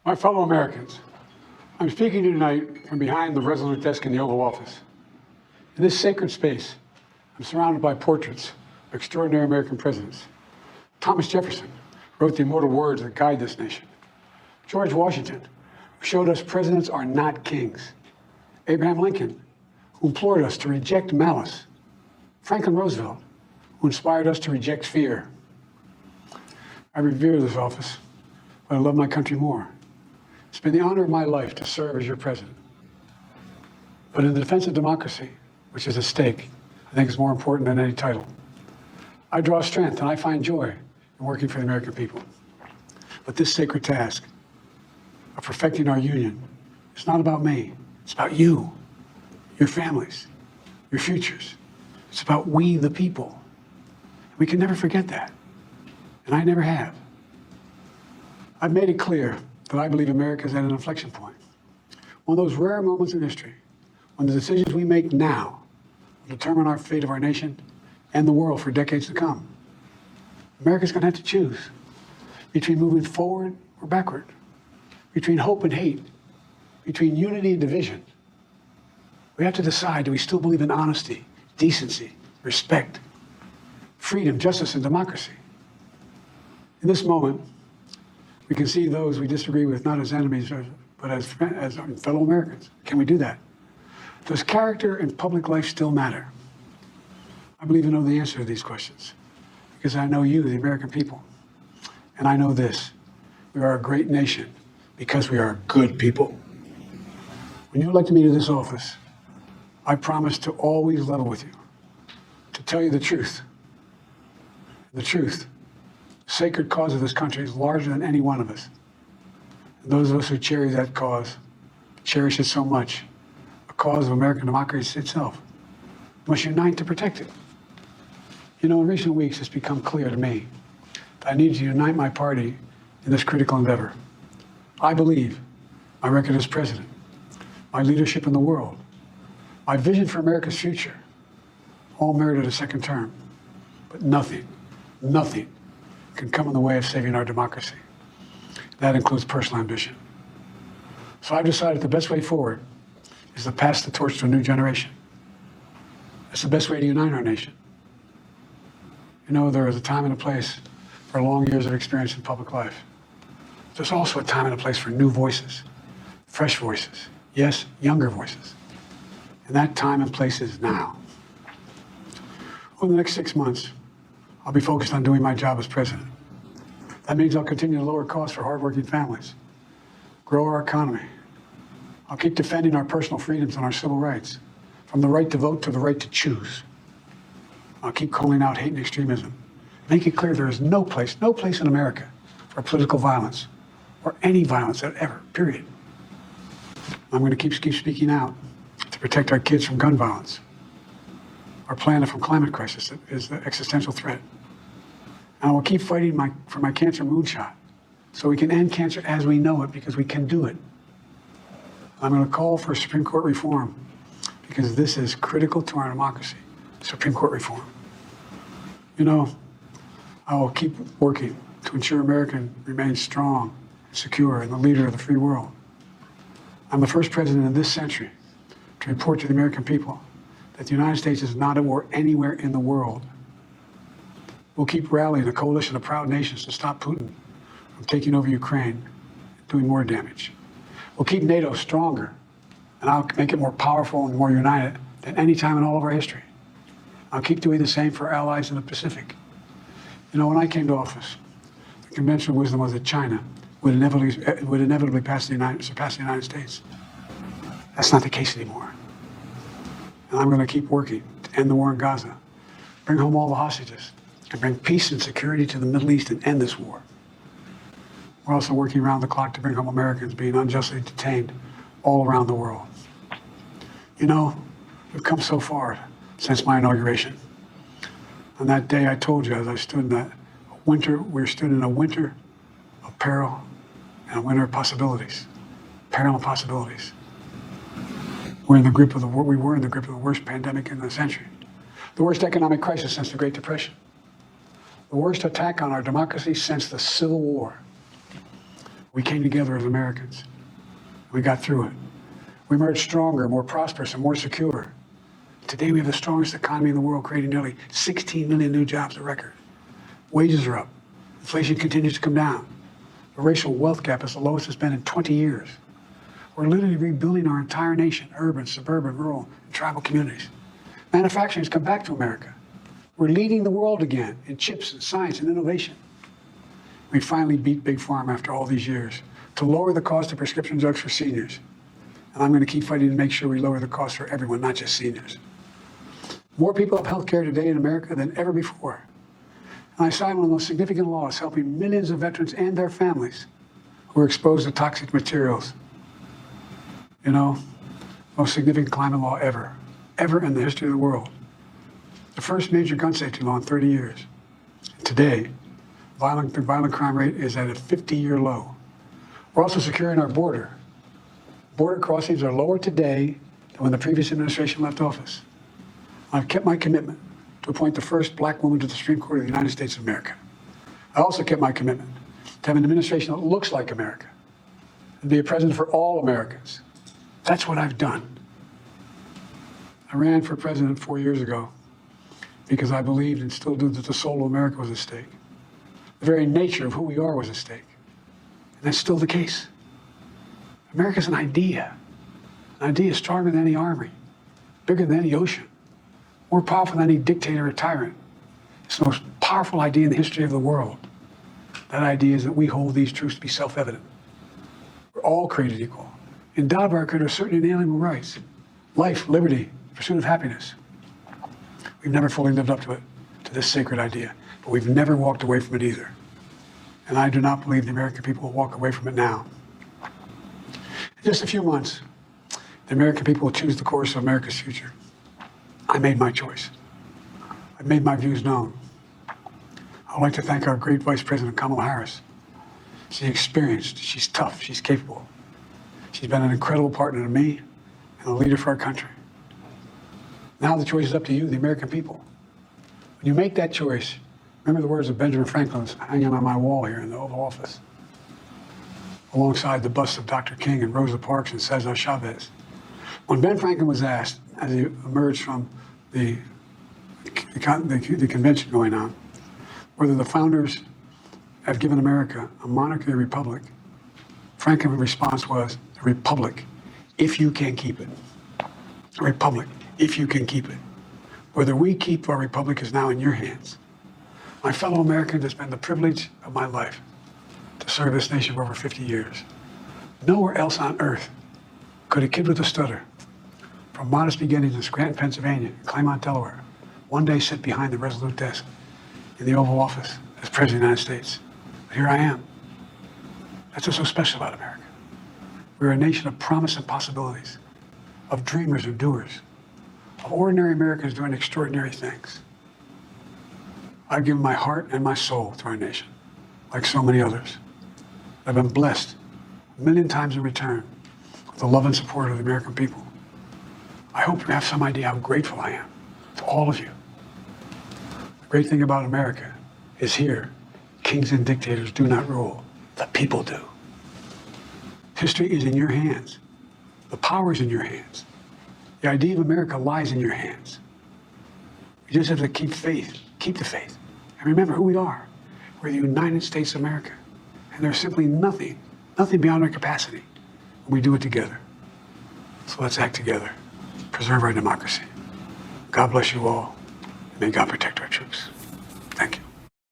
My fellow Americans, I'm speaking to you tonight from behind the resolute desk in the Oval Office. In this sacred space, I'm surrounded by portraits of extraordinary American presidents. Thomas Jefferson wrote the immortal words that guide this nation. George Washington, who showed us presidents are not kings. Abraham Lincoln, who implored us to reject malice. Franklin Roosevelt, who inspired us to reject fear. I revere this office, but I love my country more. It's been the honor of my life to serve as your president. But in the defense of democracy, which is at stake, I think is more important than any title. I draw strength and I find joy in working for the American people. But this sacred task of perfecting our union is not about me. It's about you, your families, your futures. It's about we, the people. We can never forget that. And I never have. I've made it clear that I believe America is at an inflection point. One of those rare moments in history when the decisions we make now will determine our fate of our nation and the world for decades to come. America's going to have to choose between moving forward or backward, between hope and hate, between unity and division. We have to decide, do we still believe in honesty, decency, respect, freedom, justice, and democracy? In this moment, we can see those we disagree with not as enemies, but as fellow Americans. Can we do that? Does character and public life still matter? I believe I know the answer to these questions because I know you, the American people. And I know this, we are a great nation because we are good people. When you elected me to this office, I promised to always level with you, to tell you the truth. The truth. The sacred cause of this country is larger than any one of us. And those of us who cherish that cause, cherish it so much, a cause of American democracy itself, must unite to protect it. You know, in recent weeks, it's become clear to me that I need to unite my party in this critical endeavor. I believe my record as president, my leadership in the world, my vision for America's future, all merited a second term. But nothing can come in the way of saving our democracy. That includes personal ambition. So I've decided the best way forward is to pass the torch to a new generation. That's the best way to unite our nation. You know, there is a time and a place for long years of experience in public life. There's also a time and a place for new voices, fresh voices, yes, younger voices. And that time and place is now. Over the next 6 months, I'll be focused on doing my job as president. That means I'll continue to lower costs for hardworking families, grow our economy. I'll keep defending our personal freedoms and our civil rights, from the right to vote to the right to choose. I'll keep calling out hate and extremism, make it clear there is no place in America for political violence or any violence ever, period. I'm going to keep speaking out to protect our kids from gun violence, our planet from climate crisis that is the existential threat. And I will keep fighting for my cancer moonshot so we can end cancer as we know it because we can do it. I'm going to call for Supreme Court reform because this is critical to our democracy, Supreme Court reform. You know, I will keep working to ensure America remains strong, secure, and the leader of the free world. I'm the first president in this century to report to the American people that the United States is not at war anywhere in the world. We'll keep rallying a coalition of proud nations to stop Putin from taking over Ukraine and doing more damage. We'll keep NATO stronger, and I'll make it more powerful and more united than any time in all of our history. I'll keep doing the same for allies in the Pacific. You know, when I came to office, the conventional wisdom was that China would inevitably surpass the United States. That's not the case anymore. And I'm going to keep working to end the war in Gaza, bring home all the hostages, and bring peace and security to the Middle East and end this war. We're also working around the clock to bring home Americans being unjustly detained all around the world. You know, we've come so far since my inauguration. On that day, I told you, as I stood in that winter, we stood in a winter of peril and a winter of possibilities. Peril and possibilities. We were in the grip of the worst pandemic in the century, the worst economic crisis since the Great Depression, the worst attack on our democracy since the Civil War. We came together as Americans. We got through it. We emerged stronger, more prosperous, and more secure. Today, we have the strongest economy in the world, creating nearly 16 million new jobs, a record. Wages are up. Inflation continues to come down. The racial wealth gap is the lowest it's been in 20 years. We're literally rebuilding our entire nation, urban, suburban, rural, and tribal communities. Manufacturing has come back to America. We're leading the world again in chips and science and innovation. We finally beat Big Pharma after all these years to lower the cost of prescription drugs for seniors. And I'm going to keep fighting to make sure we lower the cost for everyone, not just seniors. More people have health care today in America than ever before. And I signed one of the most significant laws helping millions of veterans and their families who are exposed to toxic materials. You know, most significant climate law ever in the history of the world. The first major gun safety law in 30 years. Today, the violent crime rate is at a 50-year low. We're also securing our border. Border crossings are lower today than when the previous administration left office. I've kept my commitment to appoint the first black woman to the Supreme Court of the United States of America. I also kept my commitment to have an administration that looks like America and be a president for all Americans. That's what I've done. I ran for president 4 years ago because I believed and still do that the soul of America was at stake. The very nature of who we are was at stake. And that's still the case. America's an idea. An idea stronger than any army, bigger than any ocean, more powerful than any dictator or tyrant. It's the most powerful idea in the history of the world. That idea is that we hold these truths to be self-evident. We're all created equal, endowed by our Creator with certain inalienable rights: life, liberty, pursuit of happiness. We've never fully lived up to it, to this sacred idea, but we've never walked away from it either. And I do not believe the American people will walk away from it now. In just a few months, the American people will choose the course of America's future. I made my choice. I've made my views known. I would like to thank our great Vice President Kamala Harris. She's experienced, she's tough, she's capable. She's been an incredible partner to me and a leader for our country. Now the choice is up to you, the American people. When you make that choice, remember the words of Benjamin Franklin hanging on my wall here in the Oval Office, alongside the busts of Dr. King and Rosa Parks and Cesar Chavez. When Ben Franklin was asked, as he emerged from the convention going on, whether the founders have given America a monarchy or a republic, Franklin's response was, a republic, if you can keep it. A republic, if you can keep it. Whether we keep our republic is now in your hands. My fellow Americans, it's been the privilege of my life to serve this nation for over 50 years. Nowhere else on earth could a kid with a stutter, from modest beginnings in Scranton, Pennsylvania, and Claymont, Delaware, one day sit behind the resolute desk in the Oval Office as President of the United States. But here I am. That's what's so special about America. We're a nation of promise and possibilities, of dreamers and doers, of ordinary Americans doing extraordinary things. I've given my heart and my soul to our nation, like so many others. I've been blessed a million times in return with the love and support of the American people. I hope you have some idea how grateful I am to all of you. The great thing about America is here, kings and dictators do not rule, the people do. History is in your hands. The power is in your hands. The idea of America lies in your hands. You just have to keep faith, keep the faith, and remember who we are. We're the United States of America, and there's simply nothing beyond our capacity when we do it together. So let's act together, preserve our democracy. God bless you all, and may God protect our troops.